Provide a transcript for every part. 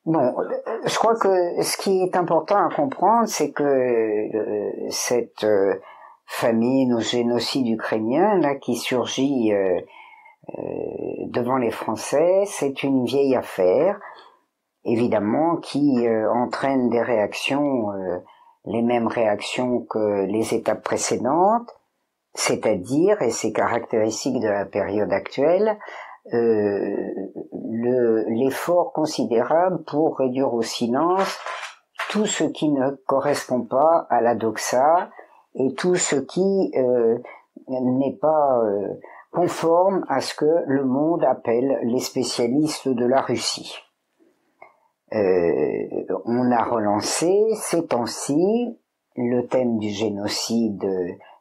Bon, je crois que ce qui est important à comprendre, c'est que cette famine ou génocide ukrainien là qui surgit devant les Français, c'est une vieille affaire, évidemment, qui entraîne des réactions, les mêmes réactions que les étapes précédentes, c'est-à-dire, et c'est caractéristique de la période actuelle, l'effort considérable pour réduire au silence tout ce qui ne correspond pas à la doxa et tout ce qui n'est pas conforme à ce que le monde appelle les spécialistes de la Russie. On a relancé ces temps-ci le thème du génocide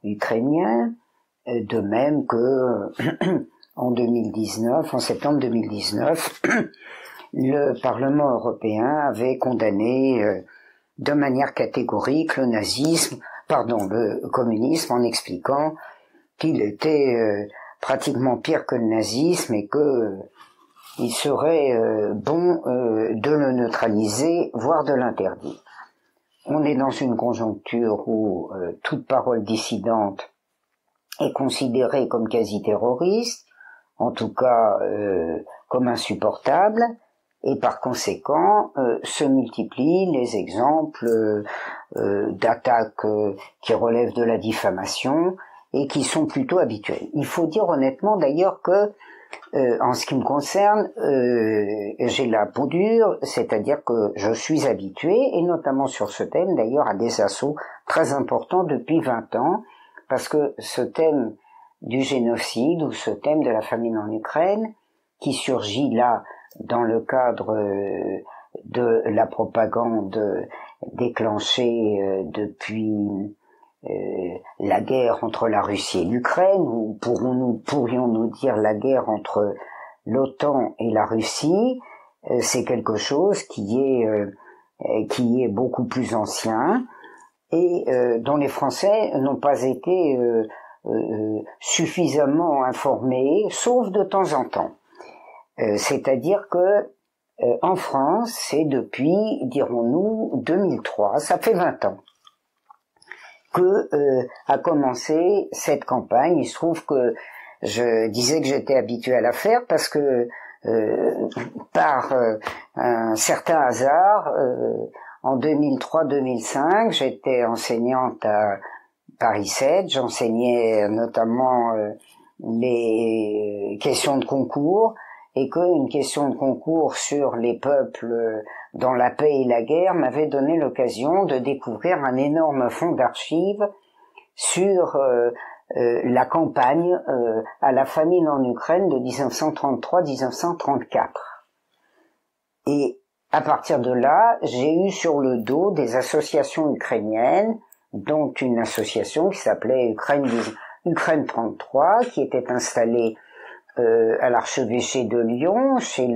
ukrainien, de même que en septembre 2019, le Parlement européen avait condamné de manière catégorique le communisme, en expliquant qu'il était pratiquement pire que le nazisme et que il serait bon de le neutraliser, voire de l'interdire. On est dans une conjoncture où toute parole dissidente est considérée comme quasi-terroriste, en tout cas comme insupportable, et par conséquent se multiplient les exemples d'attaques qui relèvent de la diffamation et qui sont plutôt habituels. Il faut dire honnêtement d'ailleurs que en ce qui me concerne, j'ai la peau dure, c'est-à-dire que je suis habitué, et notamment sur ce thème d'ailleurs, à des assauts très importants depuis 20 ans, parce que ce thème du génocide ou ce thème de la famine en Ukraine, qui surgit là dans le cadre de la propagande déclenchée depuis la guerre entre la Russie et l'Ukraine, ou pourrions-nous dire la guerre entre l'OTAN et la Russie, c'est quelque chose qui est beaucoup plus ancien et dont les Français n'ont pas été suffisamment informés, sauf de temps en temps. C'est-à-dire que en France, c'est depuis, dirons-nous, 2003, ça fait 20 ans, que a commencé cette campagne. Il se trouve que je disais que j'étais habitué à la faire parce que par un certain hasard, en 2003-2005, j'étais enseignante à Paris 7, j'enseignais notamment les questions de concours, et qu'une question de concours sur les peuples dans la paix et la guerre m'avait donné l'occasion de découvrir un énorme fonds d'archives sur la campagne à la famine en Ukraine de 1933-1934. Et à partir de là, j'ai eu sur le dos des associations ukrainiennes, dont une association qui s'appelait Ukraine 33, qui était installée à l'archevêché de Lyon, chez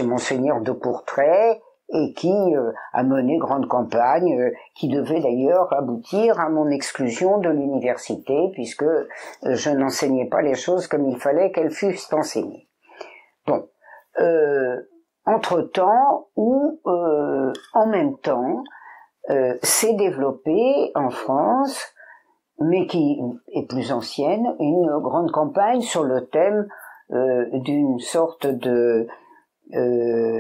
Monseigneur de Courtrai, et qui a mené grande campagne, qui devait d'ailleurs aboutir à mon exclusion de l'université, puisque je n'enseignais pas les choses comme il fallait qu'elles fussent enseignées. Bon, entre-temps, ou en même temps, s'est développée en France, mais qui est plus ancienne, une grande campagne sur le thème d'une sorte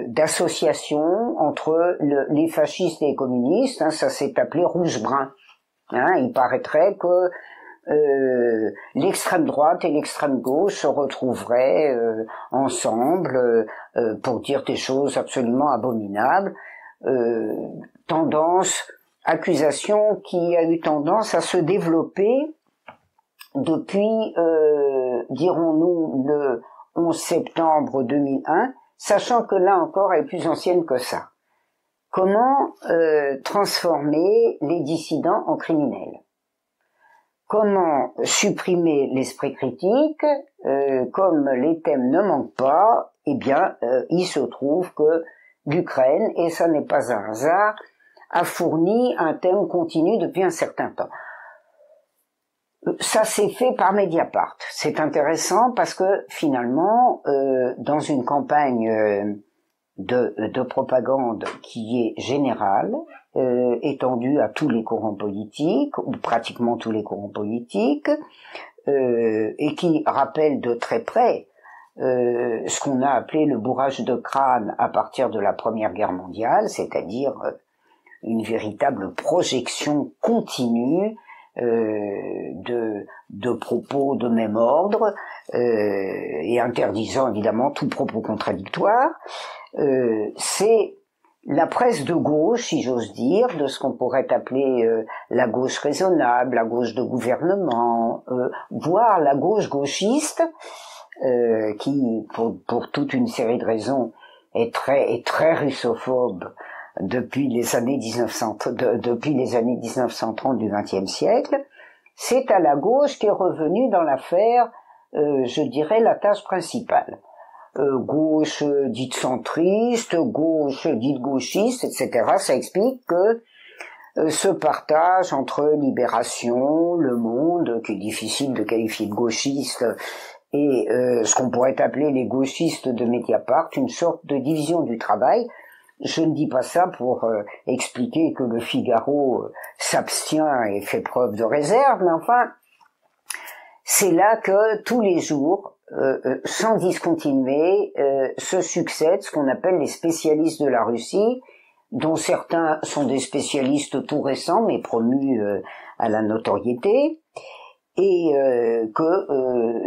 d'association entre les fascistes et les communistes, hein, ça s'est appelé rouge-brun. Hein, il paraîtrait que l'extrême droite et l'extrême gauche se retrouveraient ensemble pour dire des choses absolument abominables, accusation qui a eu tendance à se développer depuis, dirons-nous, le 11 septembre 2001, sachant que là encore elle est plus ancienne que ça. Comment transformer les dissidents en criminels? Comment supprimer l'esprit critique? Comme les thèmes ne manquent pas, eh bien, il se trouve que l'Ukraine, et ça n'est pas un hasard, a fourni un thème continu depuis un certain temps. Ça s'est fait par Mediapart. C'est intéressant parce que finalement, dans une campagne de propagande qui est générale, étendue à tous les courants politiques, ou pratiquement tous les courants politiques, et qui rappelle de très près ce qu'on a appelé le bourrage de crâne à partir de la Première Guerre mondiale, c'est-à-dire une véritable projection continue de propos de même ordre, et interdisant évidemment tout propos contradictoire. C'est la presse de gauche, si j'ose dire, de ce qu'on pourrait appeler la gauche raisonnable, la gauche de gouvernement, voire la gauche gauchiste, qui, pour toute une série de raisons, est très russophobe depuis les années 1930 du XXe siècle. C'est à la gauche qu'est revenue dans l'affaire, je dirais, la tâche principale. Gauche dite centriste, gauche dite gauchiste, etc. Ça explique que ce partage entre Libération, Le Monde, qui est difficile de qualifier de gauchiste, et ce qu'on pourrait appeler les gauchistes de Mediapart, une sorte de division du travail. Je ne dis pas ça pour expliquer que le Figaro s'abstient et fait preuve de réserve, mais enfin, c'est là que tous les jours, sans discontinuer, se succèdent ce qu'on appelle les spécialistes de la Russie, dont certains sont des spécialistes tout récents, mais promus à la notoriété, et que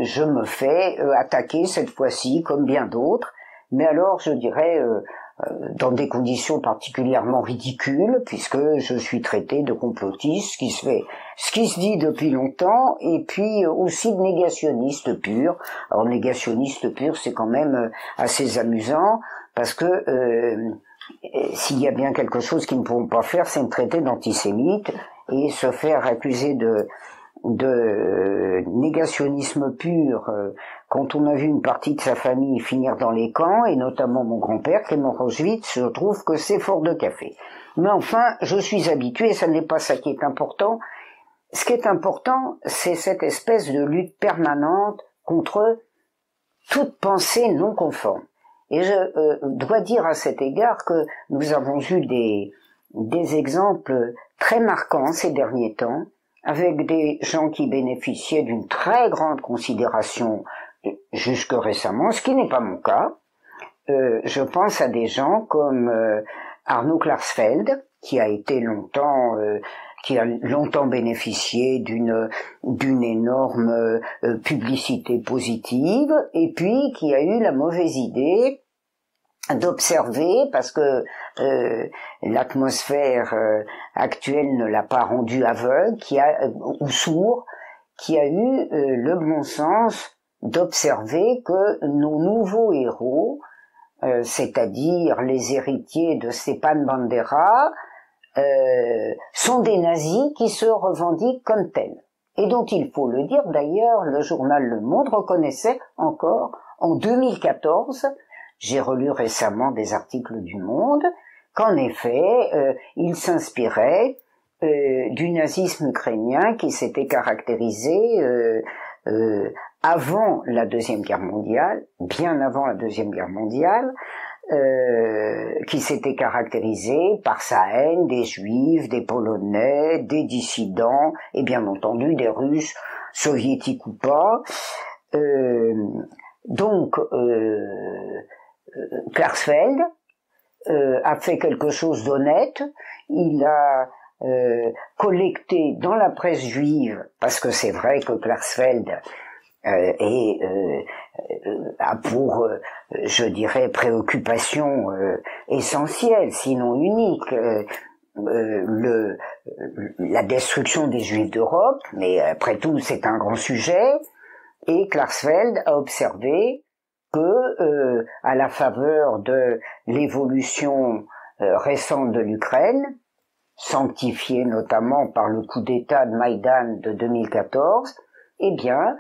je me fais attaquer cette fois-ci, comme bien d'autres, mais alors je dirais dans des conditions particulièrement ridicules, puisque je suis traité de complotiste, ce qui se dit depuis longtemps, et puis aussi de négationniste pur. Alors négationniste pur, c'est quand même assez amusant, parce que s'il y a bien quelque chose qu'ils ne pourront pas faire, c'est me traiter d'antisémite et se faire accuser de négationnisme pur quand on a vu une partie de sa famille finir dans les camps, et notamment mon grand-père, Clément Rauschwitz, je trouve que c'est fort de café. Mais enfin, je suis habitué, ça n'est pas ça qui est important. Ce qui est important, c'est cette espèce de lutte permanente contre toute pensée non conforme. Et je dois dire à cet égard que nous avons eu des exemples très marquants ces derniers temps, avec des gens qui bénéficiaient d'une très grande considération jusque récemment, ce qui n'est pas mon cas. Je pense à des gens comme Arno Klarsfeld, qui a longtemps bénéficié d'une énorme publicité positive, et puis qui a eu la mauvaise idée d'observer, parce que l'atmosphère actuelle ne l'a pas rendu aveugle, ou sourd, qui a eu le bon sens d'observer que nos nouveaux héros, c'est-à-dire les héritiers de Stepan Bandera, sont des nazis qui se revendiquent comme tels. Et dont il faut le dire, d'ailleurs, le journal Le Monde reconnaissait encore en 2014, j'ai relu récemment des articles du Monde, qu'en effet, il s'inspirait du nazisme ukrainien qui s'était caractérisé avant la Deuxième Guerre mondiale, bien avant la Deuxième Guerre mondiale, qui s'était caractérisé par sa haine des Juifs, des Polonais, des dissidents, et bien entendu des Russes, soviétiques ou pas. Donc, Klarsfeld a fait quelque chose d'honnête. Il a collecté dans la presse juive, parce que c'est vrai que Klarsfeld a pour, je dirais, préoccupation essentielle, sinon unique, la destruction des Juifs d'Europe, mais après tout c'est un grand sujet, et Klarsfeld a observé que, à la faveur de l'évolution récente de l'Ukraine, sanctifiée notamment par le coup d'État de Maïdan de 2014, eh bien,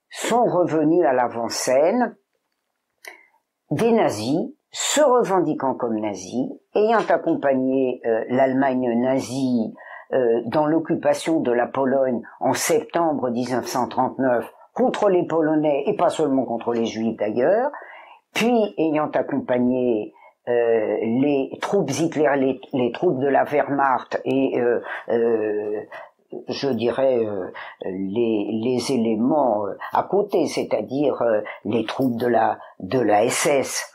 sont revenus à l'avant-scène des nazis, se revendiquant comme nazis, ayant accompagné l'Allemagne nazie dans l'occupation de la Pologne en septembre 1939 contre les Polonais, et pas seulement contre les Juifs d'ailleurs, puis ayant accompagné les troupes Hitler, les troupes de la Wehrmacht et je dirais les éléments à côté, c'est-à-dire les troupes de la SS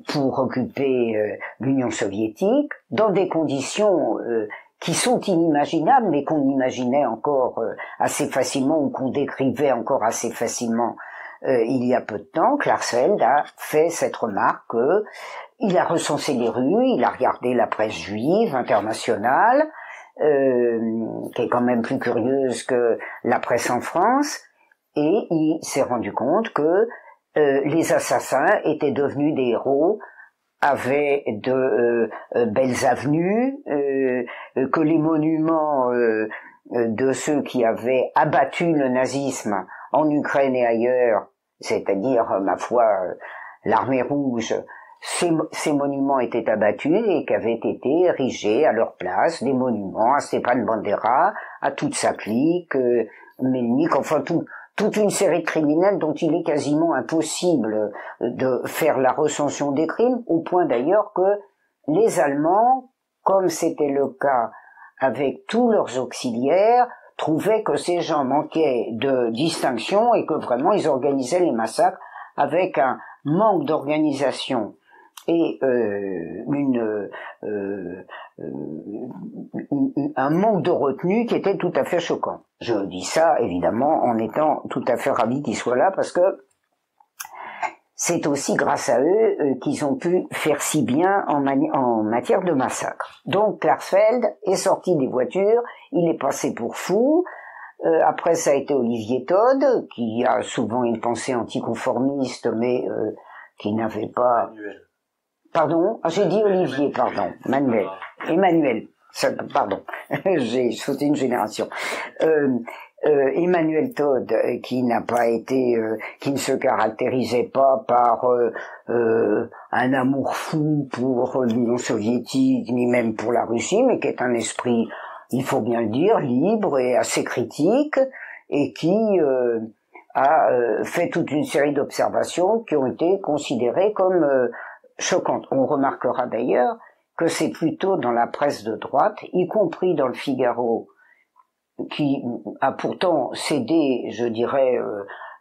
pour occuper l'Union soviétique dans des conditions qui sont inimaginables, mais qu'on imaginait encore assez facilement ou qu'on décrivait encore assez facilement il y a peu de temps. Klarsfeld a fait cette remarque il a recensé les rues, il a regardé la presse juive internationale, qui est quand même plus curieuse que la presse en France, et il s'est rendu compte que les assassins étaient devenus des héros, avaient de belles avenues, que les monuments de ceux qui avaient abattu le nazisme en Ukraine et ailleurs, c'est-à-dire, ma foi, l'armée rouge, ces monuments étaient abattus et qu'avaient été érigés à leur place des monuments à Stepan Bandera, à toute sa clique, Melnik, enfin toute une série de criminels dont il est quasiment impossible de faire la recension des crimes, au point d'ailleurs que les Allemands, comme c'était le cas avec tous leurs auxiliaires, trouvaient que ces gens manquaient de distinction et que vraiment ils organisaient les massacres avec un manque d'organisation et un manque de retenue qui était tout à fait choquant. Je dis ça évidemment en étant tout à fait ravi qu'ils soient là, parce que c'est aussi grâce à eux qu'ils ont pu faire si bien en matière de massacre. Donc Klarsfeld est sorti des voitures, il est passé pour fou. Après ça a été Olivier Todd, qui a souvent une pensée anticonformiste, mais qui n'avait pas... Manuel. Pardon, j'ai dit Olivier, pardon, Manuel, Emmanuel, pardon, j'ai sauté une génération. Emmanuel Todd, qui n'a pas été, qui ne se caractérisait pas par un amour fou pour l'Union soviétique, ni même pour la Russie, mais qui est un esprit, il faut bien le dire, libre et assez critique, et qui a fait toute une série d'observations qui ont été considérées comme choquantes. On remarquera d'ailleurs que c'est plutôt dans la presse de droite, y compris dans le Figaro, qui a pourtant cédé, je dirais,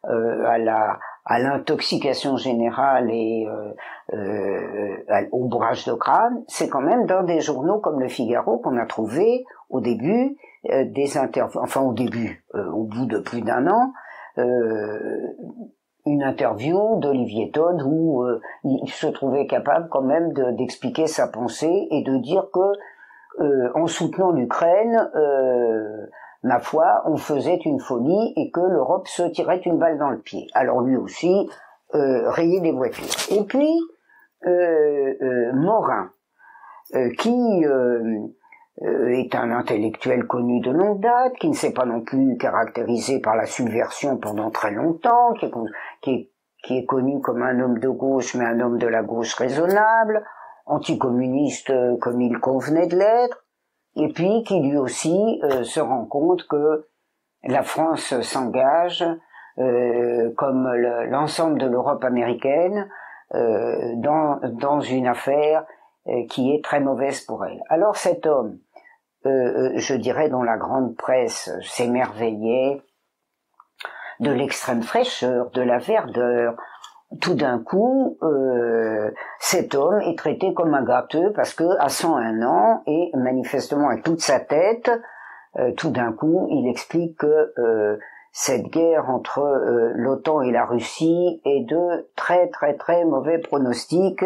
à l'intoxication générale et au bourrage de crâne. C'est quand même dans des journaux comme le Figaro qu'on a trouvé au début des interviews, enfin au début, au bout de plus d'un an, une interview d'Olivier Todd où il se trouvait capable quand même d'expliquer sa pensée et de dire que en soutenant l'Ukraine, ma foi, on faisait une folie et que l'Europe se tirait une balle dans le pied. Alors lui aussi, rayait des voitures. Et puis, Morin, qui est un intellectuel connu de longue date, qui ne s'est pas non plus caractérisé par la subversion pendant très longtemps, qui est connu comme un homme de gauche, mais un homme de la gauche raisonnable, anticommuniste comme il convenait de l'être, et puis qui lui aussi se rend compte que la France s'engage, comme l'ensemble de l'Europe américaine, dans une affaire qui est très mauvaise pour elle. Alors cet homme, je dirais, dont la grande presse s'émerveillait de l'extrême fraîcheur, de la verdeur, tout d'un coup, cet homme est traité comme un gâteux parce que à 101 ans et manifestement avec toute sa tête, tout d'un coup, il explique que cette guerre entre l'OTAN et la Russie est de très très très mauvais pronostics,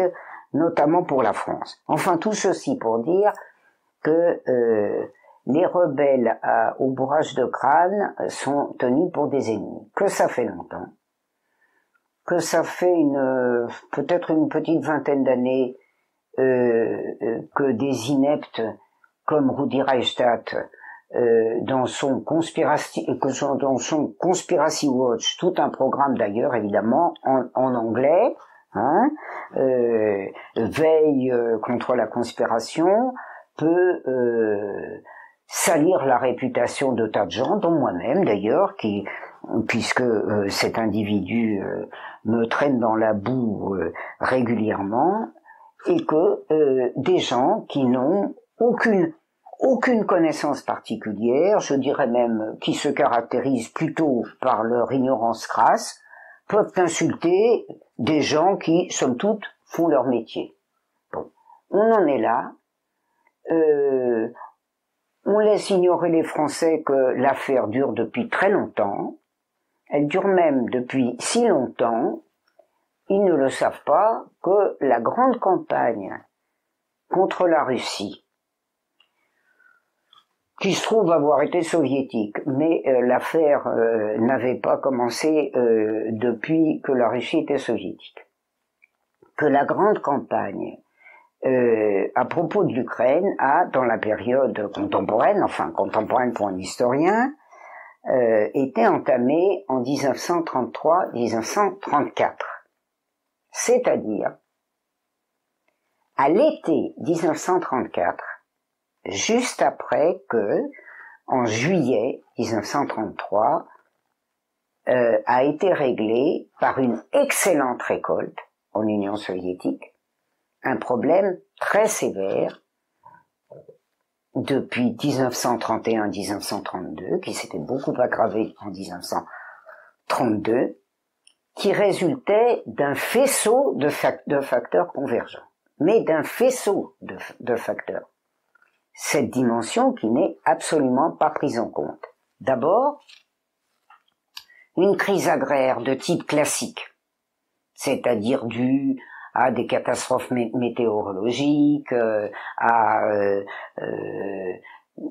notamment pour la France. Enfin, tout ceci pour dire que les rebelles au bourrage de crâne sont tenus pour des ennemis, que ça fait longtemps, que ça fait peut-être une petite vingtaine d'années que des ineptes comme Rudi Reichstadt, dans son Conspiracy Watch, tout un programme d'ailleurs évidemment en anglais, veille contre la conspiration, peut salir la réputation de tas de gens, dont moi-même d'ailleurs, puisque cet individu me traîne dans la boue régulièrement, et que des gens qui n'ont aucune connaissance particulière, je dirais même qui se caractérisent plutôt par leur ignorance crasse, peuvent insulter des gens qui, somme toute, font leur métier. Bon, on en est là. On laisse ignorer les Français que l'affaire dure depuis très longtemps. Elle dure même depuis si longtemps. Ils ne le savent pas que la grande campagne contre la Russie, qui se trouve avoir été soviétique, mais l'affaire n'avait pas commencé depuis que la Russie était soviétique. Que la grande campagne à propos de l'Ukraine a, dans la période contemporaine, enfin contemporaine pour un historien, été entamée en 1933-1934. C'est-à-dire, à l'été 1934, juste après que, en juillet 1933, a été réglé par une excellente récolte en Union soviétique, un problème très sévère depuis 1931-1932, qui s'était beaucoup aggravé en 1932, qui résultait d'un faisceau de facteurs convergents, mais d'un faisceau de facteurs. Cette dimension qui n'est absolument pas prise en compte. D'abord, une crise agraire de type classique, c'est-à-dire due à des catastrophes météorologiques, à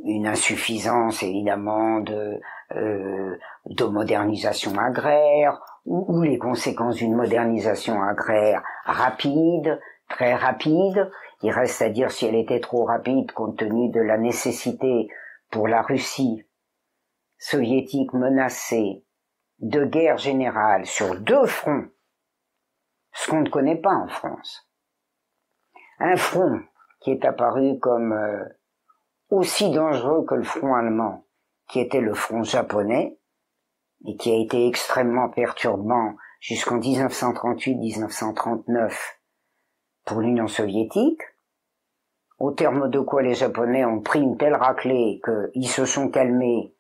une insuffisance évidemment de modernisation agraire, ou les conséquences d'une modernisation agraire rapide, très rapide. Il reste à dire si elle était trop rapide compte tenu de la nécessité pour la Russie soviétique menacée de guerre générale sur deux fronts, ce qu'on ne connaît pas en France. Un front qui est apparu comme aussi dangereux que le front allemand, qui était le front japonais, et qui a été extrêmement perturbant jusqu'en 1938-1939 pour l'Union soviétique, au terme de quoi les Japonais ont pris une telle raclée qu'ils se sont calmés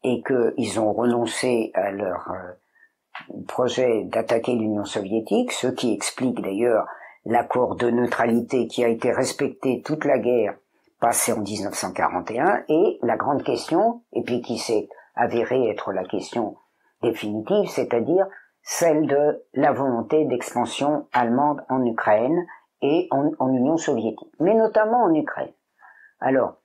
et qu'ils ont renoncé à leur projet d'attaquer l'Union soviétique, ce qui explique d'ailleurs l'accord de neutralité qui a été respecté toute la guerre passée en 1941, et la grande question, et puis qui s'est avérée être la question définitive, c'est-à-dire celle de la volonté d'expansion allemande en Ukraine et en Union soviétique, mais notamment en Ukraine. Alors,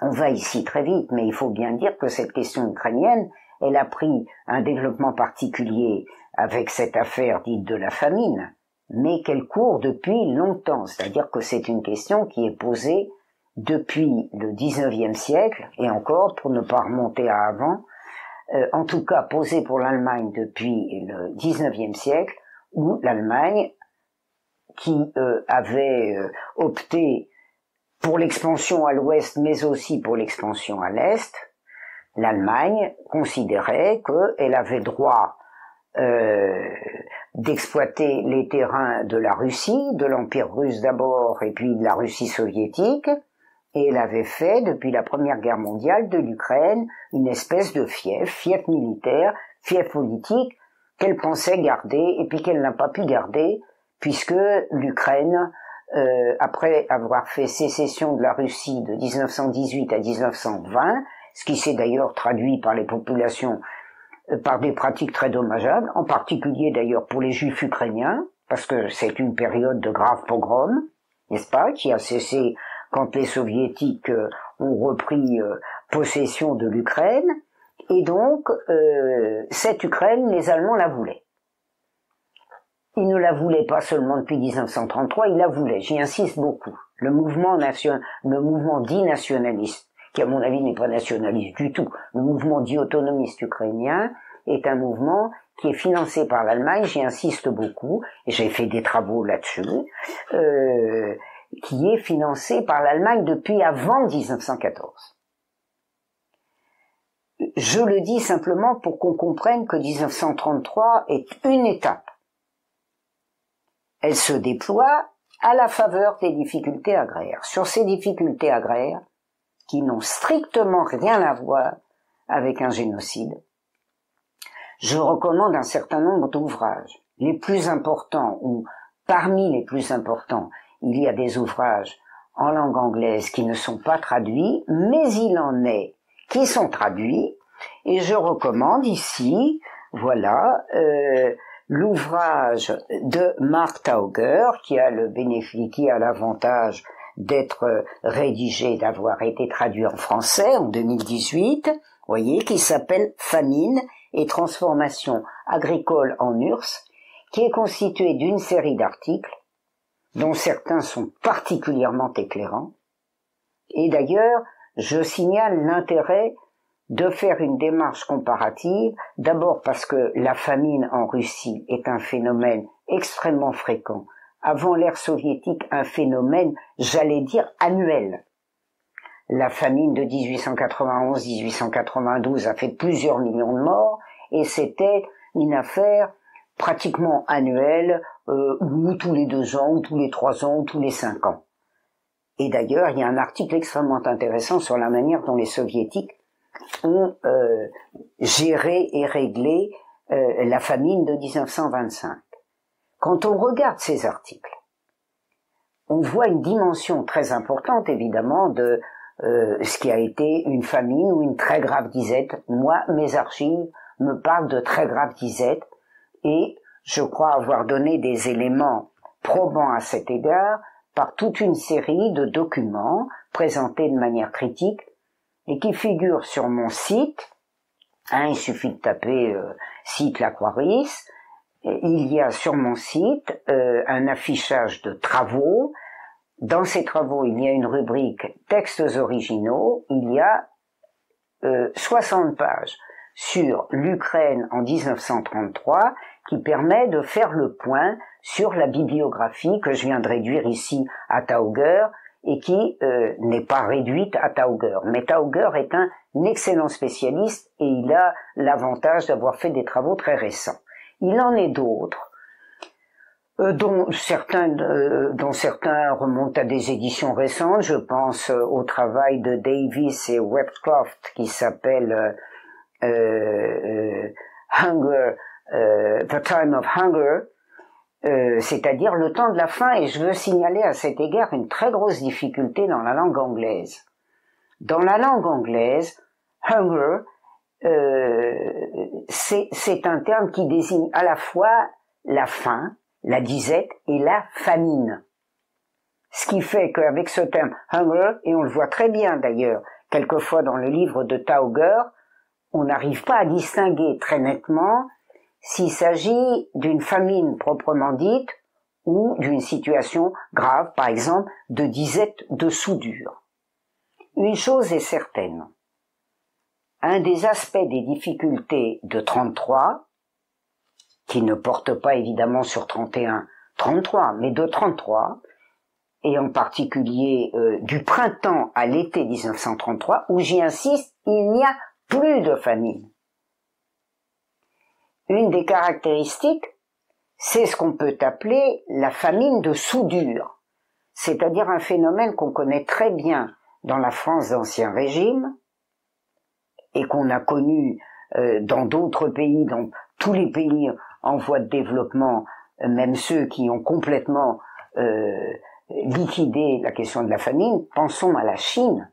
on va ici très vite, mais il faut bien dire que cette question ukrainienne, elle a pris un développement particulier avec cette affaire dite de la famine, mais qu'elle court depuis longtemps, c'est-à-dire que c'est une question qui est posée depuis le 19e siècle, et encore, pour ne pas remonter à avant, en tout cas posée pour l'Allemagne depuis le 19e siècle, où l'Allemagne, qui avait opté pour l'expansion à l'ouest, mais aussi pour l'expansion à l'est, l'Allemagne considérait qu'elle avait droit d'exploiter les terrains de la Russie, de l'Empire russe d'abord, et puis de la Russie soviétique, et elle avait fait, depuis la Première Guerre mondiale, de l'Ukraine une espèce de fief militaire, fief politique, qu'elle pensait garder, et puis qu'elle n'a pas pu garder, puisque l'Ukraine, après avoir fait sécession de la Russie de 1918 à 1920, ce qui s'est d'ailleurs traduit par les populations par des pratiques très dommageables, en particulier d'ailleurs pour les Juifs ukrainiens, parce que c'est une période de graves pogroms, n'est-ce pas, qui a cessé quand les Soviétiques ont repris possession de l'Ukraine, et donc cette Ukraine, les Allemands la voulaient. Ils ne la voulaient pas seulement depuis 1933, ils la voulaient, j'y insiste beaucoup. Le mouvement dit nationaliste, qui à mon avis n'est pas nationaliste du tout, le mouvement dit autonomiste ukrainien, est un mouvement qui est financé par l'Allemagne, j'y insiste beaucoup, et j'ai fait des travaux là-dessus, qui est financé par l'Allemagne depuis avant 1914. Je le dis simplement pour qu'on comprenne que 1933 est une étape. elle se déploie à la faveur des difficultés agraires. Sur ces difficultés agraires, qui n'ont strictement rien à voir avec un génocide, je recommande un certain nombre d'ouvrages. Les plus importants, ou parmi les plus importants, il y a des ouvrages en langue anglaise qui ne sont pas traduits, mais il en est qui sont traduits, et je recommande ici, voilà, l'ouvrage de Mark Tauger, qui a l'avantage d'être rédigé, d'avoir été traduit en français en 2018, voyez, qui s'appelle Famine et transformation agricole en URSS, qui est constitué d'une série d'articles, dont certains sont particulièrement éclairants. Et d'ailleurs, je signale l'intérêt de faire une démarche comparative, d'abord parce que la famine en Russie est un phénomène extrêmement fréquent, avant l'ère soviétique un phénomène, j'allais dire, annuel. La famine de 1891-1892 a fait plusieurs millions de morts, et c'était une affaire pratiquement annuelle, ou tous les 2 ans, ou tous les 3 ans, ou tous les 5 ans. Et d'ailleurs, il y a un article extrêmement intéressant sur la manière dont les soviétiques ont géré et réglé la famine de 1925. Quand on regarde ces articles, on voit une dimension très importante, évidemment, de ce qui a été une famine ou une très grave disette. Moi, mes archives me parlent de très grave disette, et je crois avoir donné des éléments probants à cet égard par toute une série de documents présentés de manière critique et qui figurent sur mon site. Il suffit de taper site La Croix-Ris. Il y a sur mon site un affichage de travaux. Dans ces travaux, il y a une rubrique textes originaux. Il y a 60 pages sur l'Ukraine en 1933 qui permet de faire le point sur la bibliographie que je viens de réduire ici à Tauger et qui n'est pas réduite à Tauger. Mais Tauger est un excellent spécialiste et il a l'avantage d'avoir fait des travaux très récents. Il en est d'autres, dont certains remontent à des éditions récentes. Je pense au travail de Davis et Webcroft qui s'appelle Hunger, The Time of Hunger, c'est-à-dire le temps de la faim, et je veux signaler à cet égard une très grosse difficulté dans la langue anglaise. Dans la langue anglaise, hunger, c'est un terme qui désigne à la fois la faim, la disette et la famine. Ce qui fait qu'avec ce terme hunger, et on le voit très bien d'ailleurs, quelquefois dans le livre de Tauger, on n'arrive pas à distinguer très nettement s'il s'agit d'une famine proprement dite ou d'une situation grave, par exemple, de disette de soudure. Une chose est certaine. Un des aspects des difficultés de 33, qui ne porte pas évidemment sur 31-33, mais de 33, et en particulier du printemps à l'été 1933, où j'y insiste, il n'y a plus de famine. Une des caractéristiques, c'est ce qu'on peut appeler la famine de soudure, c'est-à-dire un phénomène qu'on connaît très bien dans la France d'Ancien Régime et qu'on a connu dans d'autres pays, dans tous les pays en voie de développement, même ceux qui ont complètement liquidé la question de la famine. Pensons à la Chine,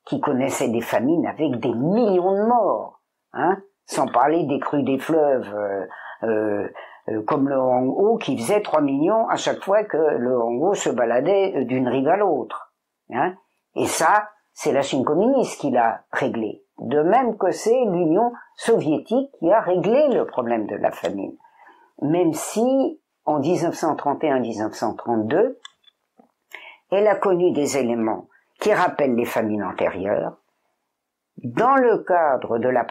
qui connaissait des famines avec des millions de morts, sans parler des crues des fleuves, comme le Hangho, qui faisait 3 millions à chaque fois que le Hangho se baladait d'une rive à l'autre. Et ça, c'est la Chine communiste qui l'a réglé. De même que c'est l'Union soviétique qui a réglé le problème de la famine. Même si, en 1931-1932, elle a connu des éléments qui rappellent les famines antérieures, dans le cadre de la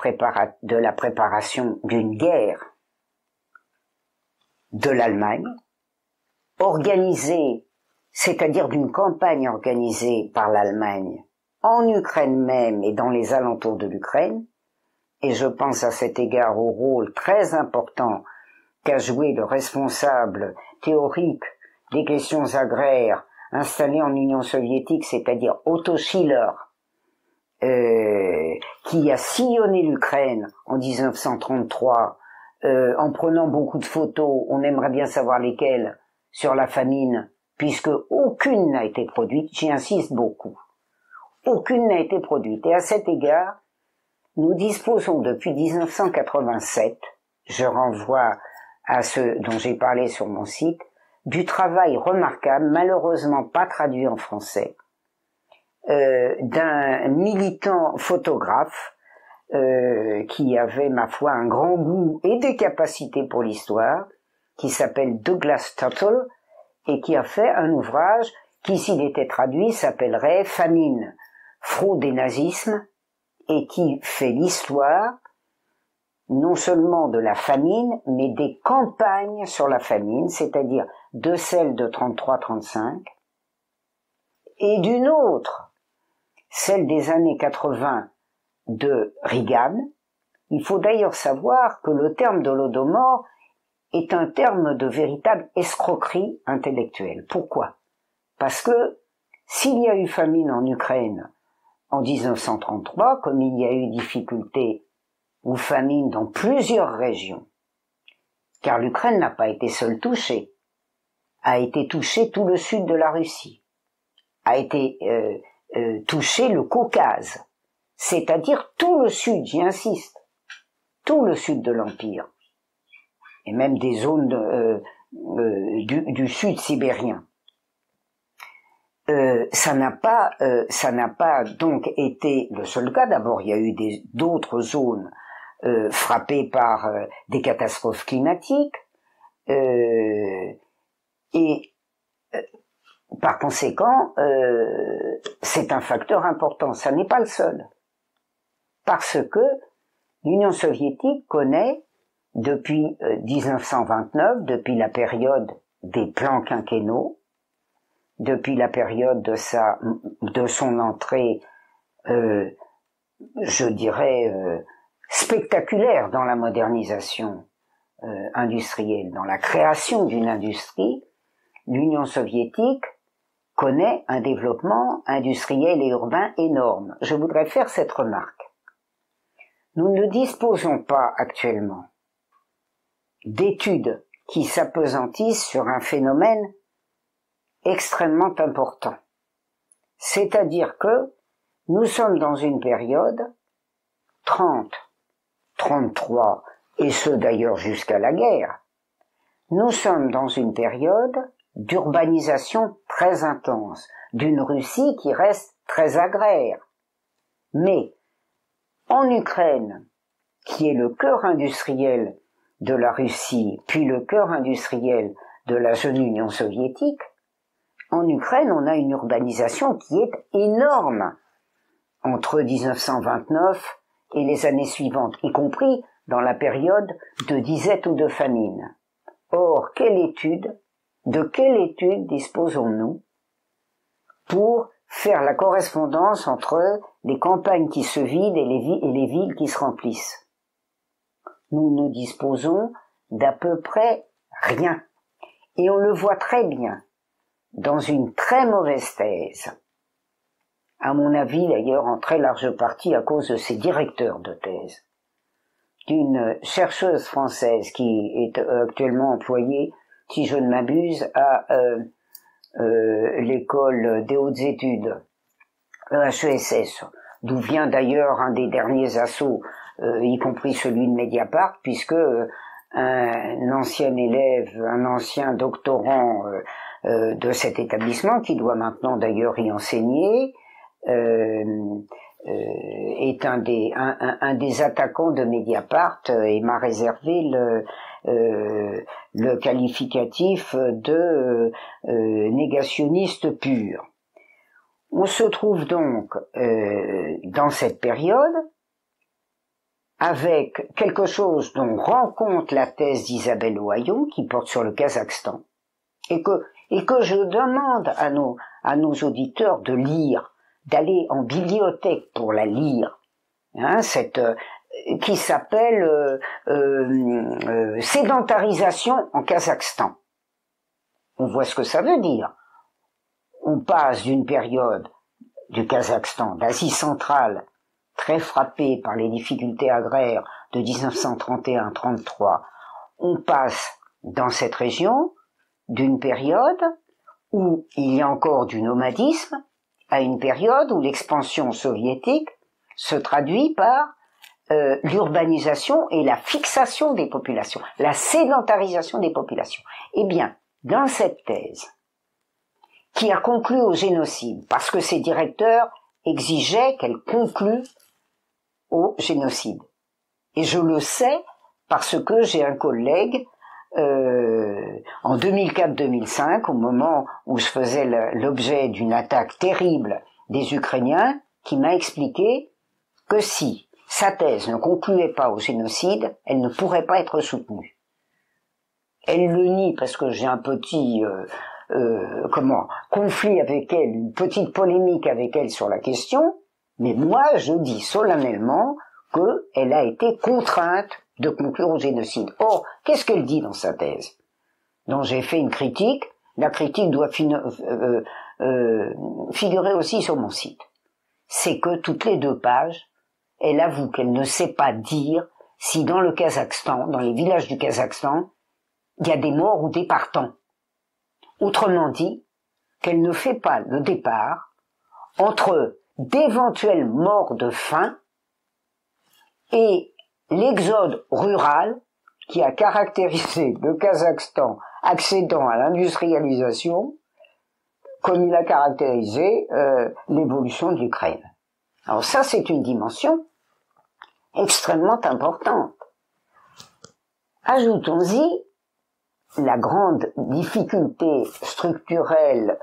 préparation d'une guerre de l'Allemagne, organisée, c'est-à-dire d'une campagne organisée par l'Allemagne en Ukraine même et dans les alentours de l'Ukraine, et je pense à cet égard au rôle très important qu'a joué le responsable théorique des questions agraires installé en Union soviétique, c'est-à-dire Otto Schiller, qui a sillonné l'Ukraine en 1933 en prenant beaucoup de photos, on aimerait bien savoir lesquelles, sur la famine, puisque aucune n'a été produite, j'y insiste beaucoup. Aucune n'a été produite. Et à cet égard, nous disposons depuis 1987, je renvoie à ce dont j'ai parlé sur mon site, du travail remarquable, malheureusement pas traduit en français, d'un militant photographe qui avait, ma foi, un grand goût et des capacités pour l'histoire, qui s'appelle Douglas Tuttle, et qui a fait un ouvrage qui, s'il était traduit, s'appellerait Famine, fraude et nazisme, et qui fait l'histoire non seulement de la famine, mais des campagnes sur la famine, c'est-à-dire de celle de 33-35, et d'une autre, celle des années 80 de Reagan. Il faut d'ailleurs savoir que le terme de l'Holodomor est un terme de véritable escroquerie intellectuelle. Pourquoi? Parce que s'il y a eu famine en Ukraine en 1933, comme il y a eu difficulté ou famine dans plusieurs régions, car l'Ukraine n'a pas été seule touchée, a été touché tout le sud de la Russie, a été touché le Caucase, c'est-à-dire tout le sud, j'y insiste, tout le sud de l'Empire, et même des zones du sud sibérien. Ça n'a pas donc été le seul cas. D'abord, il y a eu d'autres zones frappées par des catastrophes climatiques, et par conséquent, c'est un facteur important. Ça n'est pas le seul, parce que l'Union soviétique connaît depuis 1929, depuis la période des plans quinquennaux, depuis la période de son entrée, je dirais, spectaculaire dans la modernisation industrielle, dans la création d'une industrie, l'Union soviétique connaît un développement industriel et urbain énorme. Je voudrais faire cette remarque. Nous ne disposons pas actuellement d'études qui s'appesantissent sur un phénomène extrêmement important. C'est-à-dire que nous sommes dans une période 30, 33, et ce d'ailleurs jusqu'à la guerre, nous sommes dans une période d'urbanisation très intense, d'une Russie qui reste très agraire. Mais en Ukraine, qui est le cœur industriel de la Russie, puis le cœur industriel de la jeune Union soviétique, en Ukraine, on a une urbanisation qui est énorme entre 1929 et les années suivantes, y compris dans la période de disette ou de famine. Or, de quelle étude disposons-nous pour faire la correspondance entre les campagnes qui se vident et les villes qui se remplissent? Nous ne disposons d'à peu près rien. Et on le voit très bien dans une très mauvaise thèse, à mon avis d'ailleurs en très large partie à cause de ses directeurs de thèse, d'une chercheuse française qui est actuellement employée, si je ne m'abuse, à l'école des hautes études, HESS, d'où vient d'ailleurs un des derniers assauts, y compris celui de Mediapart, puisque un ancien élève, un ancien doctorant de cet établissement, qui doit maintenant d'ailleurs y enseigner, est un des attaquants de Mediapart et m'a réservé le qualificatif de négationniste pur. On se trouve donc dans cette période avec quelque chose dont rend compte la thèse d'Isabelle Ohayon qui porte sur le Kazakhstan et que je demande à nos auditeurs de lire, d'aller en bibliothèque pour la lire, qui s'appelle sédentarisation en Kazakhstan. On voit ce que ça veut dire. On passe d'une période du Kazakhstan, d'Asie centrale, très frappée par les difficultés agraires de 1931-33, on passe dans cette région d'une période où il y a encore du nomadisme à une période où l'expansion soviétique se traduit par l'urbanisation et la fixation des populations, la sédentarisation des populations. Eh bien, dans cette thèse, qui a conclu au génocide, parce que ses directeurs exigeaient qu'elle conclue au génocide. Et je le sais parce que j'ai un collègue, en 2004-2005, au moment où je faisais l'objet d'une attaque terrible des Ukrainiens, qui m'a expliqué que si sa thèse ne concluait pas au génocide, elle ne pourrait pas être soutenue. Elle le nie parce que j'ai un petit conflit avec elle, une petite polémique avec elle sur la question, mais moi je dis solennellement qu'elle a été contrainte de conclure au génocide. Or, qu'est-ce qu'elle dit dans sa thèse, dont j'ai fait une critique? La critique doit figurer aussi sur mon site. C'est que toutes les 2 pages, elle avoue qu'elle ne sait pas dire si dans le Kazakhstan, dans les villages du Kazakhstan, il y a des morts ou des partants. Autrement dit, qu'elle ne fait pas le départ entre d'éventuelles morts de faim et l'exode rural qui a caractérisé le Kazakhstan accédant à l'industrialisation, comme il a caractérisé l'évolution de l'Ukraine. Alors ça, c'est une dimension extrêmement importante. Ajoutons-y la grande difficulté structurelle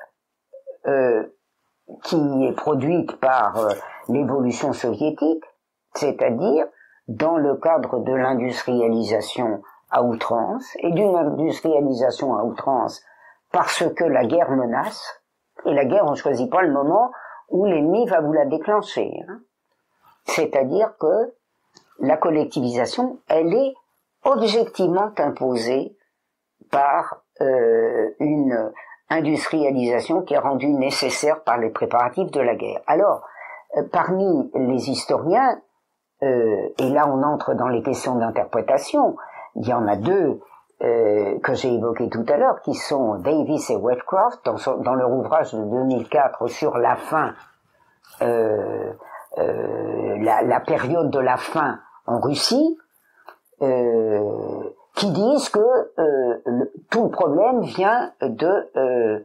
qui est produite par l'évolution soviétique, c'est-à-dire dans le cadre de l'industrialisation à outrance, et d'une industrialisation à outrance parce que la guerre menace, et la guerre on ne choisit pas le moment où l'ennemi va vous la déclencher. C'est-à-dire que la collectivisation, elle est objectivement imposée par une industrialisation qui est rendue nécessaire par les préparatifs de la guerre. Alors, parmi les historiens, et là on entre dans les questions d'interprétation, il y en a 2 que j'ai évoqués tout à l'heure, qui sont Davis et Westcroft, dans leur ouvrage de 2004 sur la faim, la période de la faim en Russie, qui disent que tout le problème vient de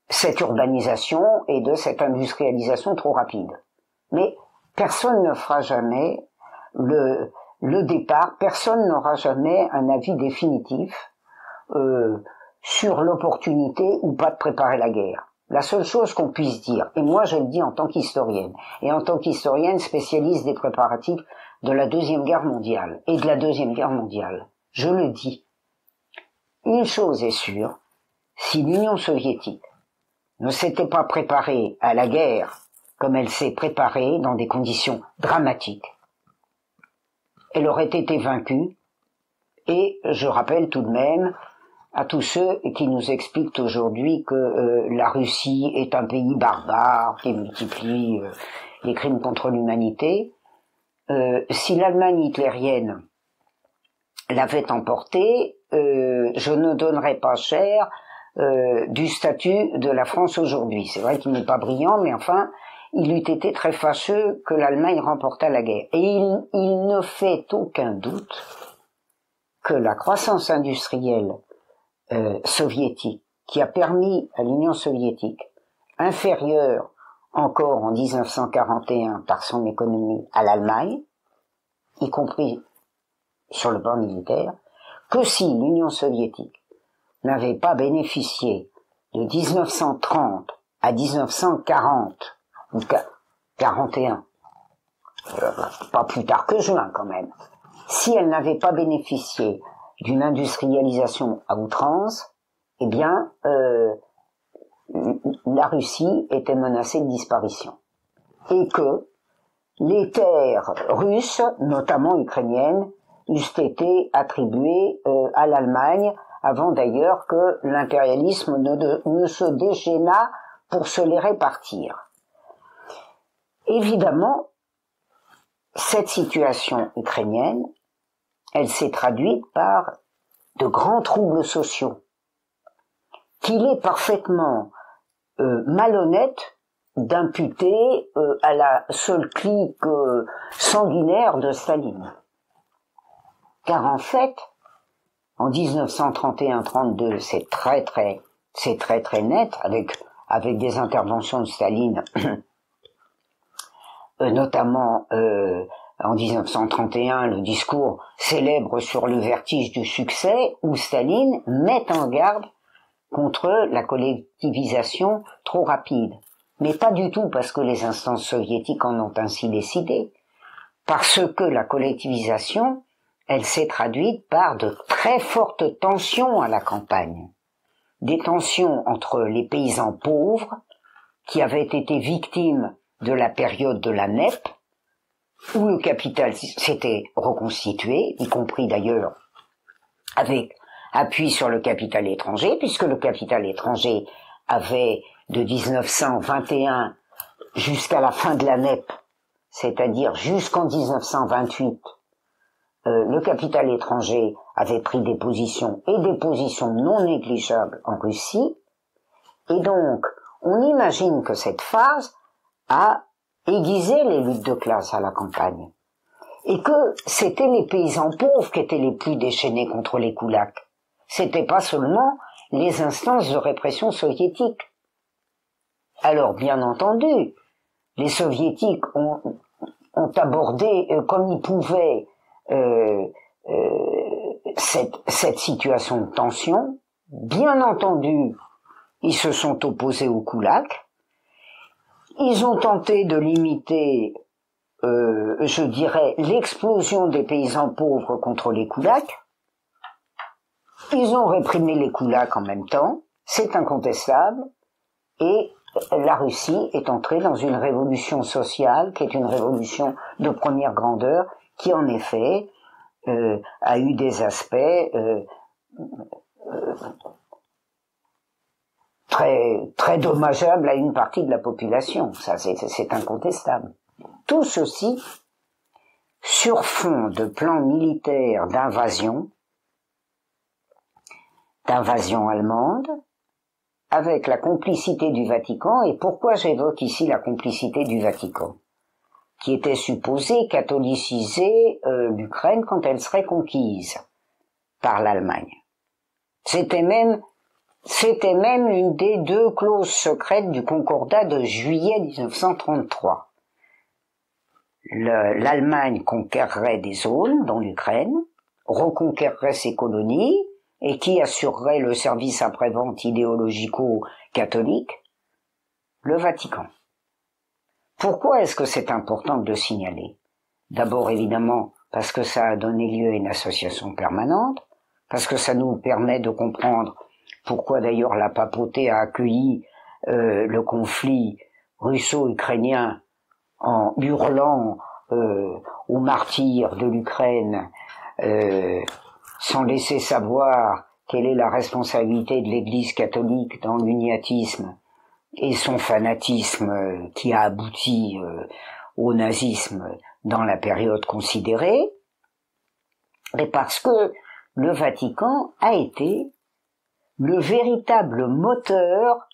cette urbanisation et de cette industrialisation trop rapide. Mais personne ne fera jamais le départ, personne n'aura jamais un avis définitif sur l'opportunité ou pas de préparer la guerre. La seule chose qu'on puisse dire, et moi je le dis en tant qu'historienne, et en tant qu'historienne spécialiste des préparatifs de la Deuxième Guerre mondiale, et de la Deuxième Guerre mondiale, je le dis, une chose est sûre, si l'Union soviétique ne s'était pas préparée à la guerre comme elle s'est préparée dans des conditions dramatiques, elle aurait été vaincue, et je rappelle tout de même à tous ceux qui nous expliquent aujourd'hui que la Russie est un pays barbare qui multiplie les crimes contre l'humanité. Si l'Allemagne hitlérienne l'avait emporté, je ne donnerais pas cher du statut de la France aujourd'hui. C'est vrai qu'il n'est pas brillant, mais enfin, il eût été très fâcheux que l'Allemagne remportât la guerre. Et il ne fait aucun doute que la croissance industrielle soviétique, qui a permis à l'Union soviétique, inférieure encore en 1941 par son économie à l'Allemagne, y compris sur le plan militaire, que si l'Union soviétique n'avait pas bénéficié de 1930 à 1940, ou 41, pas plus tard que juin quand même, si elle n'avait pas bénéficié d'une industrialisation à outrance, eh bien, la Russie était menacée de disparition. Et que les terres russes, notamment ukrainiennes, eussent été attribuées à l'Allemagne, avant d'ailleurs que l'impérialisme ne se déchaînât pour se les répartir. Évidemment, cette situation ukrainienne, elle s'est traduite par de grands troubles sociaux, qu'il est parfaitement malhonnête d'imputer à la seule clique sanguinaire de Staline. Car en fait, en 1931-32, c'est très net, avec des interventions de Staline, notamment en 1931, le discours célèbre sur le vertige du succès, où Staline met en garde contre la collectivisation trop rapide. Mais pas du tout parce que les instances soviétiques en ont ainsi décidé, parce que la collectivisation, elle s'est traduite par de très fortes tensions à la campagne. Des tensions entre les paysans pauvres, qui avaient été victimes de la période de la NEP, où le capital s'était reconstitué, y compris d'ailleurs avec appui sur le capital étranger, puisque le capital étranger avait de 1921 jusqu'à la fin de la NEP, c'est-à-dire jusqu'en 1928, le capital étranger avait pris des positions, et des positions non négligeables en Russie, et donc on imagine que cette phase a aiguisé les luttes de classe à la campagne, et que c'était les paysans pauvres qui étaient les plus déchaînés contre les koulaks. C'était pas seulement les instances de répression soviétiques. Alors, bien entendu, les soviétiques ont abordé comme ils pouvaient cette situation de tension. Bien entendu, ils se sont opposés aux koulaks. Ils ont tenté de limiter, je dirais, l'explosion des paysans pauvres contre les koulaks. Ils ont réprimé les koulaks en même temps, c'est incontestable, et la Russie est entrée dans une révolution sociale, qui est une révolution de première grandeur, qui en effet a eu des aspects très dommageables à une partie de la population. Ça, c'est incontestable. Tout ceci sur fond de plans militaires d'invasion allemande, avec la complicité du Vatican. Et pourquoi j'évoque ici la complicité du Vatican, qui était supposé catholiciser l'Ukraine quand elle serait conquise par l'Allemagne. C'était même une des deux clauses secrètes du Concordat de juillet 1933. L'Allemagne conquerrait des zones dans l'Ukraine, reconquerrait ses colonies, et qui assurerait le service après-vente idéologico-catholique? Le Vatican. Pourquoi est-ce que c'est important de le signaler? D'abord, évidemment, parce que ça a donné lieu à une association permanente, parce que ça nous permet de comprendre pourquoi d'ailleurs la papauté a accueilli le conflit russo-ukrainien en hurlant aux martyrs de l'Ukraine, sans laisser savoir quelle est la responsabilité de l'Église catholique dans l'uniatisme et son fanatisme qui a abouti au nazisme dans la période considérée, mais parce que le Vatican a été le véritable moteur,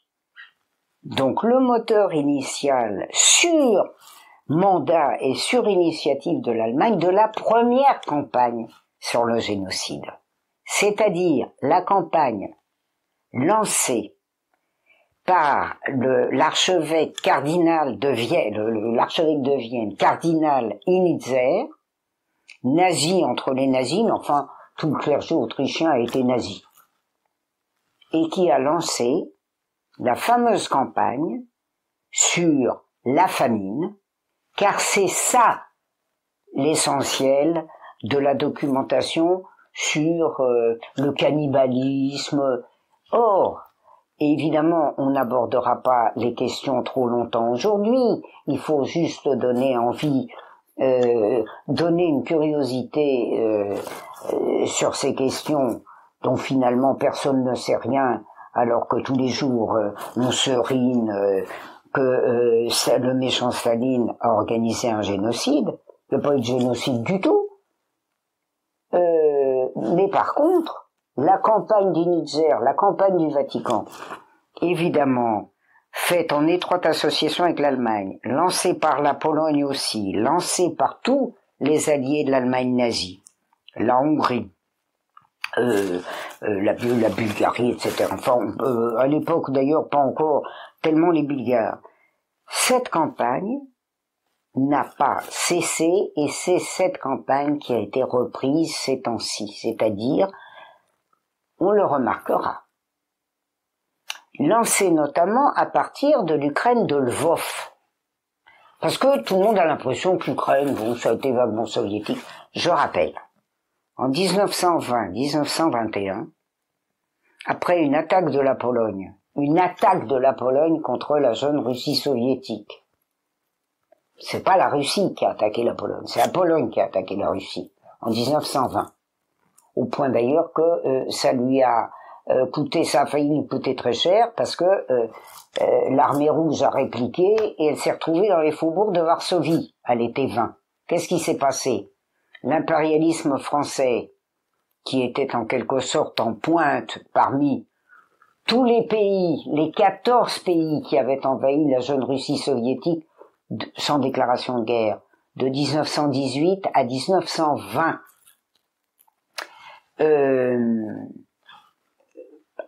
donc le moteur initial sur mandat et sur initiative de l'Allemagne de la première campagne sur le génocide. C'est-à-dire la campagne lancée par l'archevêque cardinal de Vienne, l'archevêque de Vienne, cardinal Initzer, nazi entre les nazis, mais enfin, tout le clergé autrichien a été nazi, et qui a lancé la fameuse campagne sur la famine, car c'est ça l'essentiel de la documentation sur le cannibalisme. Or, Et évidemment, on n'abordera pas les questions trop longtemps aujourd'hui. Il faut juste donner envie, donner une curiosité sur ces questions dont finalement personne ne sait rien, alors que tous les jours on serine que le méchant Staline a organisé un génocide. Il n'y a pas eu de génocide du tout. Mais par contre, la campagne du Niger, la campagne du Vatican, évidemment, faite en étroite association avec l'Allemagne, lancée par la Pologne aussi, lancée par tous les alliés de l'Allemagne nazie, la Hongrie, la Bulgarie, etc. Enfin, à l'époque d'ailleurs, pas encore tellement les Bulgares. Cette campagne n'a pas cessé, et c'est cette campagne qui a été reprise ces temps-ci, c'est-à-dire, on le remarquera, lancée notamment à partir de l'Ukraine de Lvov. Parce que tout le monde a l'impression que l'Ukraine, bon, ça a été vaguement soviétique. Je rappelle, en 1920-1921, après une attaque de la Pologne contre la jeune Russie soviétique, c'est pas la Russie qui a attaqué la Pologne, c'est la Pologne qui a attaqué la Russie, en 1920. Au point d'ailleurs que ça lui a coûté, ça a failli lui coûter très cher, parce que l'armée rouge a répliqué et elle s'est retrouvée dans les faubourgs de Varsovie à l'été 20. Qu'est-ce qui s'est passé? L'impérialisme français, qui était en quelque sorte en pointe parmi tous les pays, les 14 pays qui avaient envahi la jeune Russie soviétique sans déclaration de guerre, de 1918 à 1920.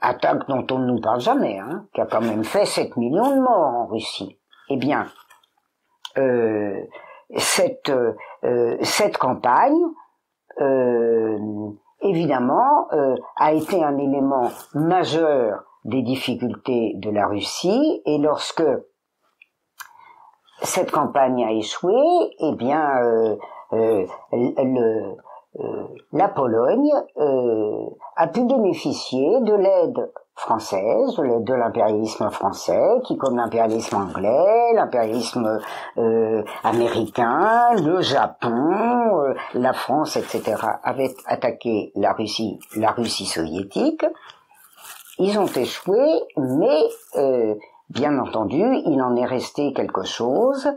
Attaque dont on ne nous parle jamais, hein, qui a quand même fait 7 millions de morts en Russie. Eh bien, cette campagne, évidemment, a été un élément majeur des difficultés de la Russie, et lorsque cette campagne a échoué, eh bien, la Pologne a pu bénéficier de l'aide française, de l'aide de l'impérialisme français, qui, comme l'impérialisme anglais, l'impérialisme américain, le Japon, la France, etc., avaient attaqué la Russie soviétique. Ils ont échoué, mais bien entendu, il en est resté quelque chose,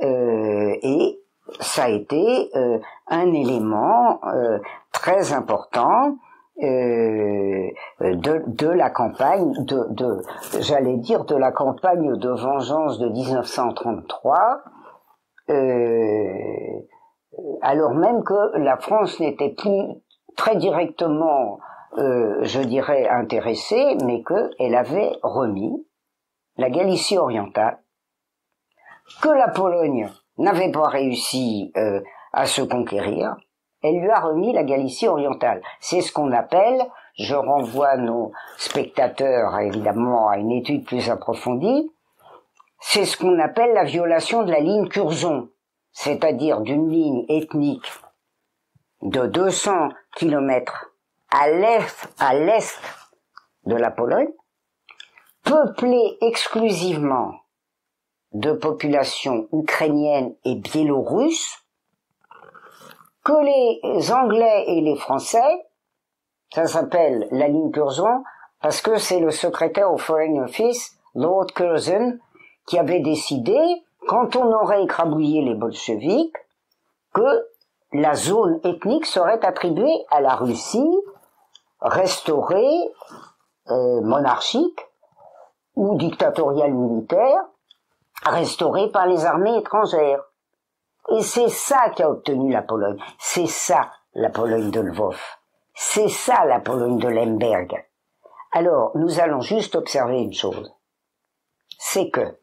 et ça a été un élément très important de la campagne, j'allais dire de la campagne de vengeance de 1933, alors même que la France n'était plus très directement, je dirais, intéressée, mais qu'elle avait remis la Galicie orientale, que la Pologne n'avait pas réussi à se conquérir. Elle lui a remis la Galicie orientale. C'est ce qu'on appelle, je renvoie nos spectateurs évidemment à une étude plus approfondie, c'est ce qu'on appelle la violation de la ligne Curzon, c'est-à-dire d'une ligne ethnique de 200 kilomètres à l'est de la Pologne, peuplée exclusivement de populations ukrainiennes et biélorusses, que les Anglais et les Français, ça s'appelle la ligne Curzon, parce que c'est le secrétaire au Foreign Office, Lord Curzon, qui avait décidé, quand on aurait écrabouillé les bolcheviks, que la zone ethnique serait attribuée à la Russie restaurée, monarchique ou dictatoriale militaire, restaurée par les armées étrangères. Et c'est ça qu'a obtenu la Pologne. C'est ça la Pologne de Lvov. C'est ça la Pologne de Lemberg. Alors, nous allons juste observer une chose. C'est que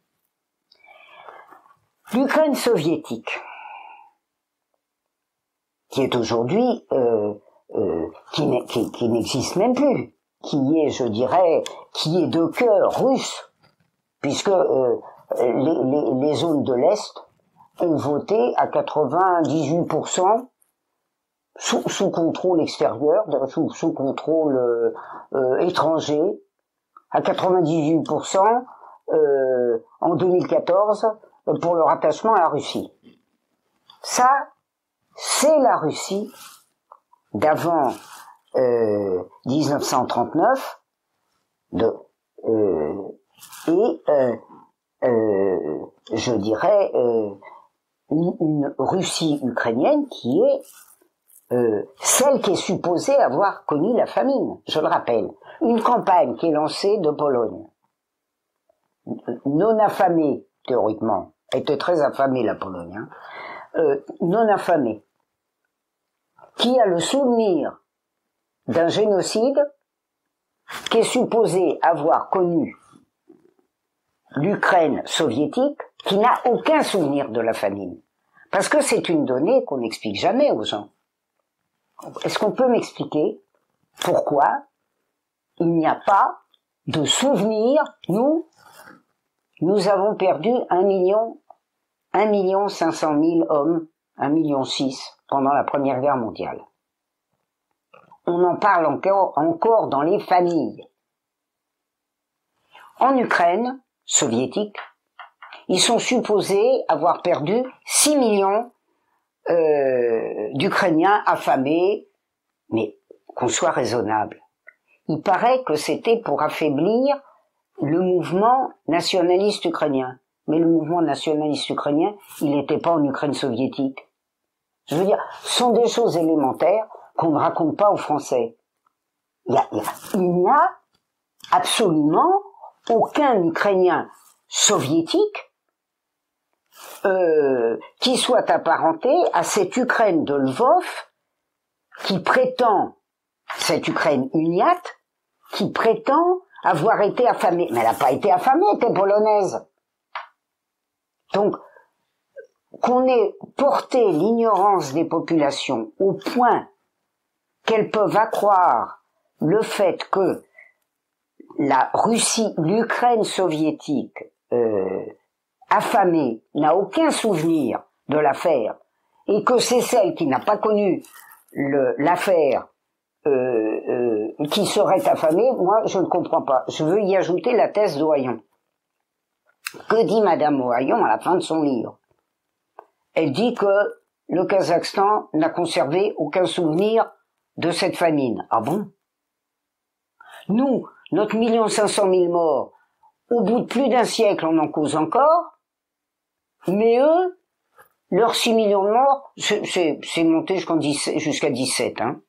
l'Ukraine soviétique, qui est aujourd'hui, qui n'existe même plus, qui est, je dirais, qui est de cœur russe, puisque les zones de l'Est ont voté à 98% sous contrôle extérieur, sous contrôle étranger, à 98% en 2014 pour le rattachement à la Russie. Ça, c'est la Russie d'avant 1939 je dirais une Russie ukrainienne qui est celle qui est supposée avoir connu la famine, je le rappelle. Une campagne qui est lancée de Pologne, non affamée, théoriquement, était très affamée la Pologne, hein, non affamée, qui a le souvenir d'un génocide qui est supposé avoir connu l'Ukraine soviétique, qui n'a aucun souvenir de la famine. Parce que c'est une donnée qu'on n'explique jamais aux gens. Est-ce qu'on peut m'expliquer pourquoi il n'y a pas de souvenir? Nous avons perdu 1,5 million hommes, 1,6 million pendant la Première Guerre mondiale. On en parle encore dans les familles. En Ukraine soviétique, ils sont supposés avoir perdu 6 millions d'Ukrainiens affamés, mais qu'on soit raisonnable. Il paraît que c'était pour affaiblir le mouvement nationaliste ukrainien. Mais le mouvement nationaliste ukrainien, il n'était pas en Ukraine soviétique. Je veux dire, ce sont des choses élémentaires qu'on ne raconte pas aux Français. Il n'y a absolument aucun Ukrainien soviétique qui soit apparenté à cette Ukraine de Lvov qui prétend, cette Ukraine uniate, qui prétend avoir été affamée. Mais elle n'a pas été affamée, elle était polonaise. Donc, qu'on ait porté l'ignorance des populations au point qu'elles peuvent accroire le fait que la Russie, l'Ukraine soviétique affamée n'a aucun souvenir de l'affaire et que c'est celle qui n'a pas connu l'affaire qui serait affamée, moi je ne comprends pas. Je veux y ajouter la thèse d'Ohayon. Que dit Madame Ohayon à la fin de son livre? Elle dit que le Kazakhstan n'a conservé aucun souvenir de cette famine. Ah bon? Nous, notre 1,5 million morts, au bout de plus d'un siècle, on en cause encore, mais eux, leurs 6 millions de morts, c'est monté jusqu'à 17, hein.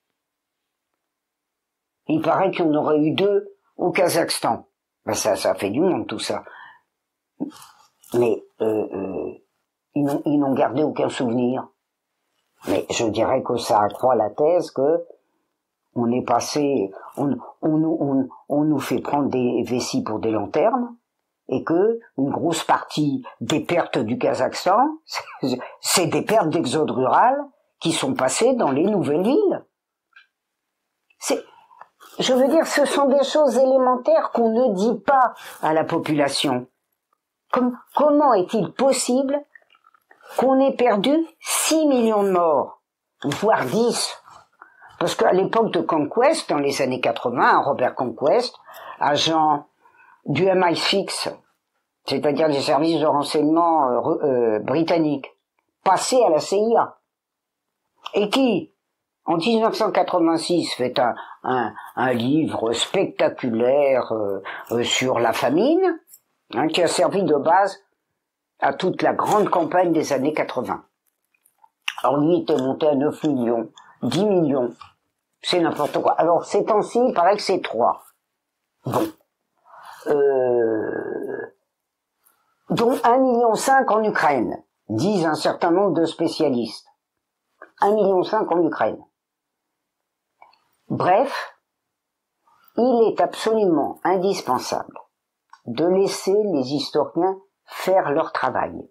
Il paraît qu'il y en aurait eu 2 au Kazakhstan. Ben ça fait du monde, tout ça. Mais, ils n'ont gardé aucun souvenir. Mais je dirais que ça accroît la thèse que on est passé, on nous fait prendre des vessies pour des lanternes, et que une grosse partie des pertes du Kazakhstan, c'est des pertes d'exode rural qui sont passées dans les nouvelles villes. Je veux dire, ce sont des choses élémentaires qu'on ne dit pas à la population. Comment est-il possible qu'on ait perdu 6 millions de morts, voire 10? Parce qu'à l'époque de Conquest, dans les années 80, Robert Conquest, agent du MI6, c'est-à-dire des services de renseignement britanniques, passé à la CIA, et qui, en 1986, fait un livre spectaculaire sur la famine, hein, qui a servi de base à toute la grande campagne des années 80. Alors lui était monté à 9 millions, 10 millions, c'est n'importe quoi. Alors ces temps-ci, il paraît que c'est 3. Bon. Dont 1,5 million en Ukraine, disent un certain nombre de spécialistes. 1,5 million en Ukraine. Bref, il est absolument indispensable de laisser les historiens faire leur travail.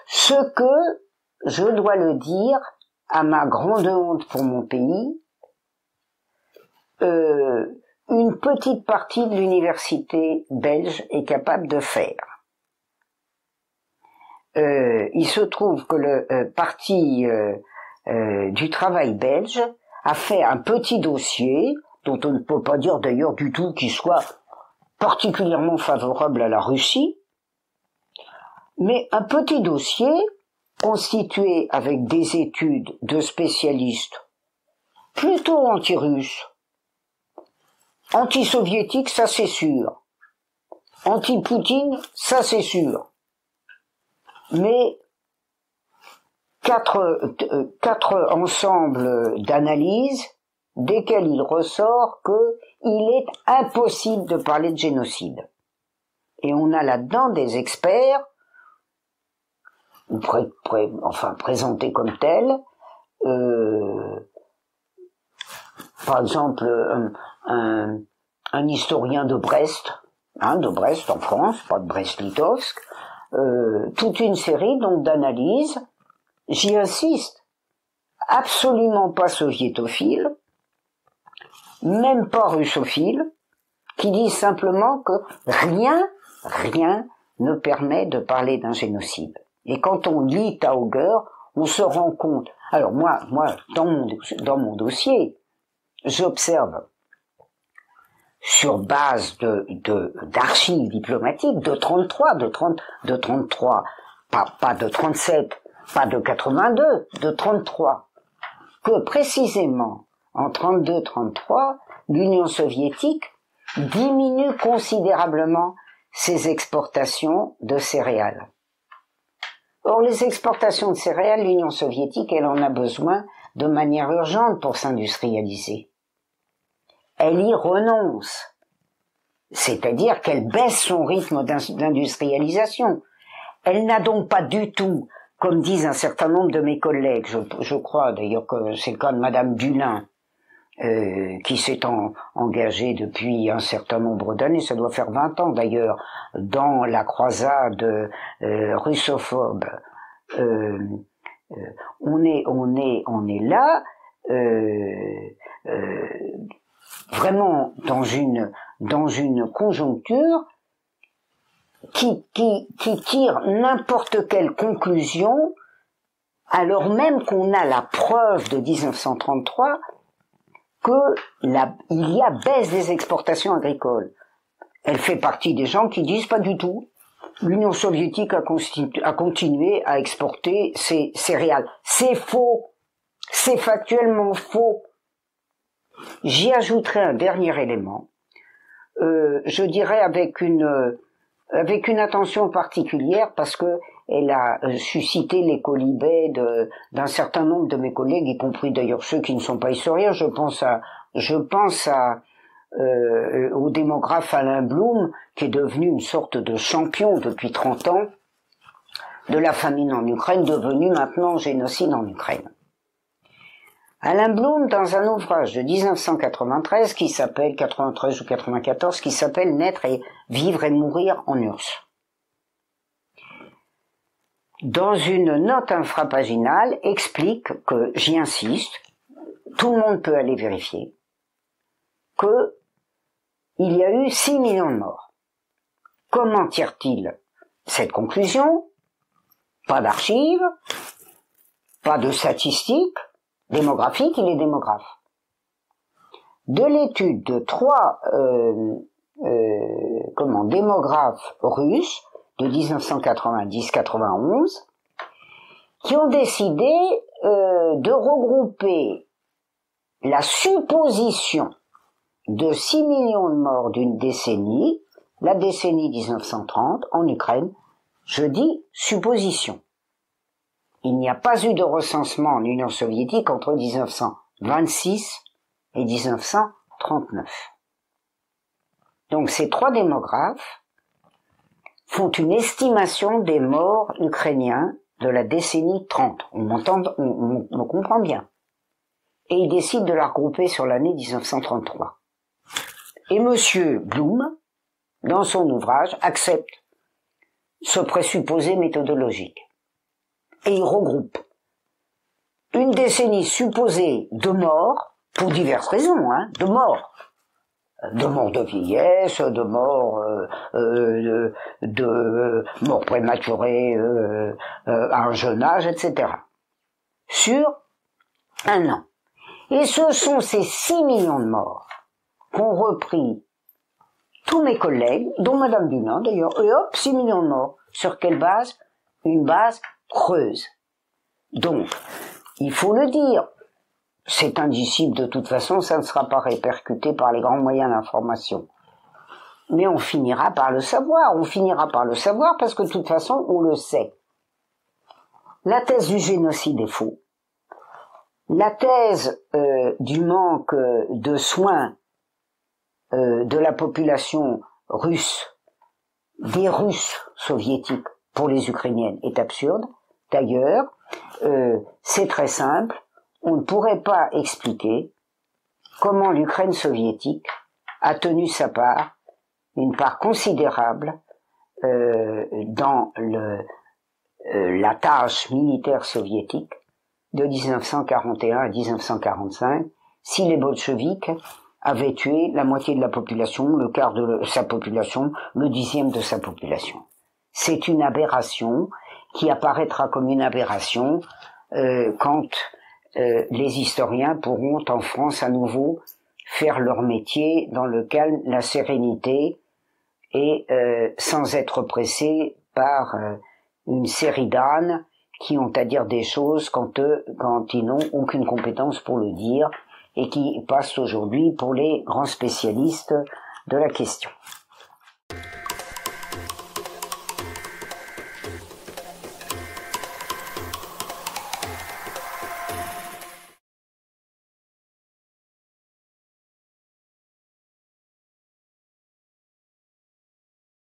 Ce que, je dois le dire, à ma grande honte pour mon pays, une petite partie de l'université belge est capable de faire. Il se trouve que le parti du travail belge a fait un petit dossier, dont on ne peut pas dire d'ailleurs du tout qu'il soit particulièrement favorable à la Russie, mais un petit dossier constitué avec des études de spécialistes plutôt anti-russes, anti-soviétiques, ça c'est sûr, anti-Poutine, ça c'est sûr, mais quatre ensembles d'analyses desquels il ressort qu'il est impossible de parler de génocide. Et on a là-dedans des experts, présentés comme tels, par exemple un historien de Brest en France, pas de Brest-Litovsk, toute une série donc d'analyses, j'y insiste, absolument pas soviétophiles, même pas russophiles, qui disent simplement que rien ne permet de parler d'un génocide. Et quand on lit Taugger, on se rend compte. Alors moi, dans mon dossier, j'observe sur base d'archives diplomatiques de 33, pas de 37, pas de 82, de 33, que précisément en 32-33, l'Union soviétique diminue considérablement ses exportations de céréales. Or, les exportations de céréales, l'Union soviétique, elle en a besoin de manière urgente pour s'industrialiser. Elle y renonce. C'est-à-dire qu'elle baisse son rythme d'industrialisation. Elle n'a donc pas du tout, comme disent un certain nombre de mes collègues, je crois d'ailleurs que c'est le cas de Madame Dulin, qui s'est engagée depuis un certain nombre d'années, ça doit faire 20 ans d'ailleurs, dans la croisade russophobe. On est là vraiment dans une conjoncture qui tire n'importe quelle conclusion, alors même qu'on a la preuve de 1933 il y a baisse des exportations agricoles. Elle fait partie des gens qui disent pas du tout. L'Union soviétique a continué à exporter ses céréales. C'est faux. C'est factuellement faux. J'y ajouterai un dernier élément. Je dirais avec une attention particulière parce que elle a suscité les quolibets d'un certain nombre de mes collègues, y compris d'ailleurs ceux qui ne sont pas historiens. Je pense au démographe Alain Blum, qui est devenu une sorte de champion depuis 30 ans de la famine en Ukraine, devenu maintenant génocide en Ukraine. Alain Blum, dans un ouvrage de 1993 qui s'appelle 93 ou 94, qui s'appelle Naître et vivre et mourir en URSS. Dans une note infrapaginale, explique que, j'y insiste, tout le monde peut aller vérifier, que il y a eu 6 millions de morts. Comment tire-t-il cette conclusion? Pas d'archives, pas de statistiques démographiques, il est démographe. De l'étude de 3 démographes russes de 1990-91 qui ont décidé de regrouper la supposition de 6 millions de morts d'une décennie, la décennie 1930 en Ukraine. Je dis supposition. Il n'y a pas eu de recensement en Union soviétique entre 1926 et 1939. Donc ces 3 démographes font une estimation des morts ukrainiens de la décennie 30. On me comprend bien. Et ils décident de la regrouper sur l'année 1933. Et monsieur Blum, dans son ouvrage, accepte ce présupposé méthodologique. Et il regroupe une décennie supposée de morts, pour diverses raisons, de morts de vieillesse, de mort prématurée à un jeune âge, etc. Sur un an. Et ce sont ces 6 millions de morts qu'ont repris tous mes collègues, dont Madame Dunant d'ailleurs, et hop, 6 millions de morts. Sur quelle base? Une base creuse. Donc, il faut le dire, c'est indicible de toute façon, ça ne sera pas répercuté par les grands moyens d'information. Mais on finira par le savoir, parce que de toute façon, on le sait. La thèse du génocide est faux. La thèse du manque de soins de la population russe, des Russes soviétiques pour les Ukrainiennes est absurde. D'ailleurs, c'est très simple, on ne pourrait pas expliquer comment l'Ukraine soviétique a tenu sa part, une part considérable dans la tâche militaire soviétique de 1941 à 1945, si les bolcheviks avaient tué la moitié de la population, le quart de sa population, le 10e de sa population. C'est une aberration qui apparaîtra comme une aberration quand les historiens pourront en France à nouveau faire leur métier dans le calme, la sérénité et sans être pressés par une série d'ânes qui ont à dire des choses quand ils n'ont aucune compétence pour le dire et qui passent aujourd'hui pour les grands spécialistes de la question.